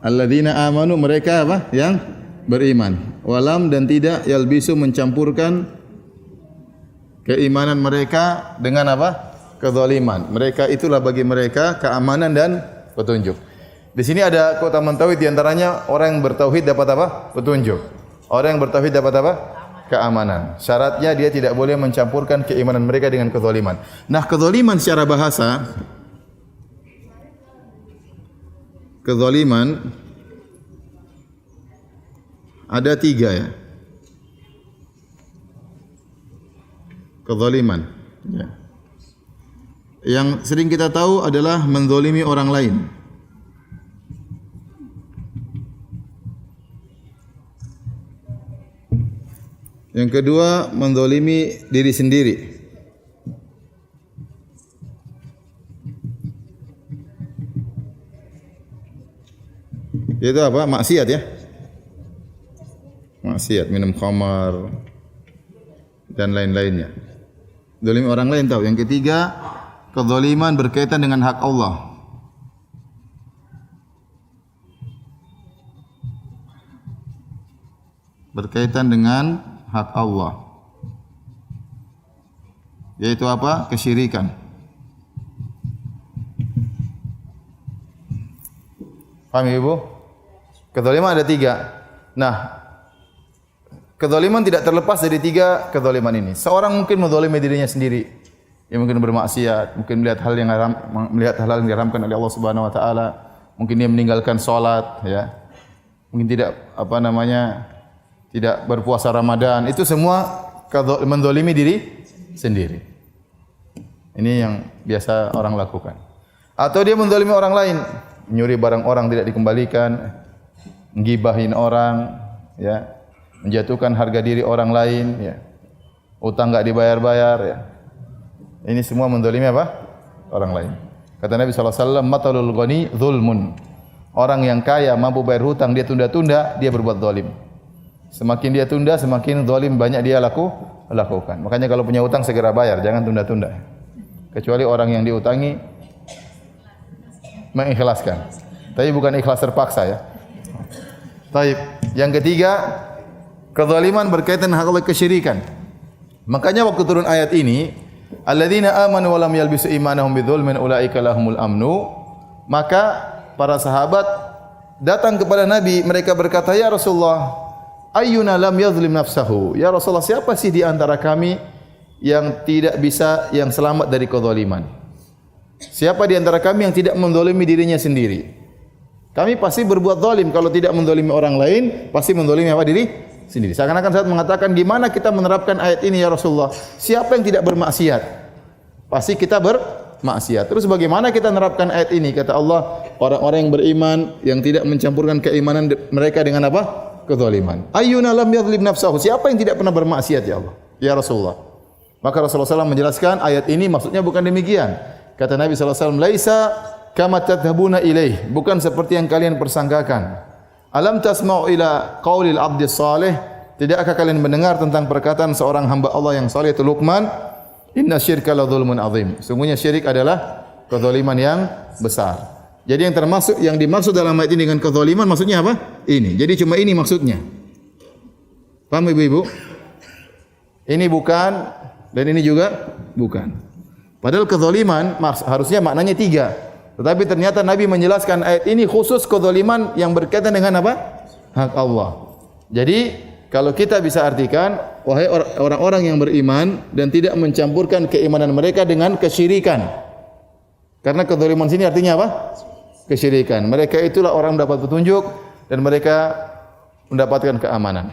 Alladzina amanu, mereka apa? Yang beriman. Walam, dan tidak yalbisu, mencampurkan keimanan mereka dengan apa? Kezaliman. Mereka itulah bagi mereka keamanan dan petunjuk. Di sini ada keutamaan tauhid, di antaranya orang yang bertauhid dapat apa? Petunjuk. Orang yang bertauhid dapat apa? Keamanan. Syaratnya dia tidak boleh mencampurkan keimanan mereka dengan kezaliman. Nah, kezaliman secara bahasa, kezaliman ada 3 ya. Kezaliman. Ya. Yang sering kita tahu adalah menzalimi orang lain. Yang kedua, menzalimi diri sendiri. Itu apa? Maksiat ya. Maksiat, minum khamar dan lain-lainnya. Zalimi orang lain tahu. Yang ketiga, kezaliman berkaitan dengan hak Allah. Berkaitan dengan hak Allah. Yaitu apa? Kesyirikan. Paham Ibu? Kezaliman ada 3. Nah, kezaliman tidak terlepas dari 3 kezaliman ini. Seorang mungkin menzalimi dirinya sendiri. Dia mungkin bermaksiat, mungkin melihat hal yang yang diharamkan oleh Allah Subhanahu wa taala. Mungkin dia meninggalkan salat ya. Mungkin tidak tidak berpuasa Ramadan. Itu semua menzalimi diri sendiri. Ini yang biasa orang lakukan. Atau dia menzalimi orang lain, nyuri barang orang tidak dikembalikan, nggibahin orang ya. Menjatuhkan harga diri orang lain ya. Utang enggak dibayar-bayar ya. Ini semua menzalimi apa? Orang lain. Kata Nabi sallallahu alaihi wasallam, "Matalul ghani dzulmun." Orang yang kaya mampu bayar hutang, dia tunda-tunda, dia berbuat zalim. Semakin dia tunda, semakin zalim banyak dia lakukan. Makanya kalau punya hutang segera bayar, jangan tunda-tunda. Kecuali orang yang diutangi mengikhlaskan. Tapi bukan ikhlas terpaksa ya. Baik. Yang ketiga, kezaliman berkaitan hak Allah, kesyirikan. Makanya waktu turun ayat ini, alladzina amanu wa lam yalbisu imanahum bidzulmin ulaika lahumul amnu, maka para sahabat datang kepada Nabi, mereka berkata, "Ya Rasulullah, ayyuna lam yadhlim nafsahu?" Ya Rasulullah, siapa sih di antara kami yang tidak bisa, yang selamat dari kezaliman? Siapa di antara kami yang tidak menzalimi dirinya sendiri? Kami pasti berbuat zalim, kalau tidak menzalimi orang lain, pasti menzalimi apa? Diri sendiri. Seakan-akan saat mengatakan, gimana kita menerapkan ayat ini ya Rasulullah? Siapa yang tidak bermaksiat? Pasti kita bermaksiat. Terus bagaimana kita menerapkan ayat ini? Kata Allah, orang-orang yang beriman yang tidak mencampurkan keimanan mereka dengan apa? Kezaliman. Ayyuna lam yadhlim nafsahu? Siapa yang tidak pernah bermaksiat ya Allah? Ya Rasulullah. Maka Rasulullah SAW menjelaskan ayat ini maksudnya bukan demikian. Kata Nabi SAW, "Laisa kama tadhhabuna ilaih." Bukan seperti yang kalian persangkakan. Alam tasma'u ila qaulil abdi salih? Tidakkah kalian mendengar tentang perkataan seorang hamba Allah yang saleh, itu Luqman? Inna syirka la dzulmun azim. Sungguhnya syirik adalah kezaliman yang besar. Jadi yang dimaksud dalam ayat ini dengan kezaliman maksudnya apa? Ini. Jadi cuma ini maksudnya. Paham Ibu-ibu? Ini bukan dan ini juga bukan. Padahal kezaliman harusnya maknanya 3. Tetapi ternyata Nabi menjelaskan ayat ini khusus kezaliman yang berkaitan dengan apa? Hak Allah. Jadi kalau kita bisa artikan, wahai orang-orang yang beriman dan tidak mencampurkan keimanan mereka dengan kesyirikan. Karena kezaliman sini artinya apa? Kesyirikan. Mereka itulah orang dapat petunjuk dan mereka mendapatkan keamanan.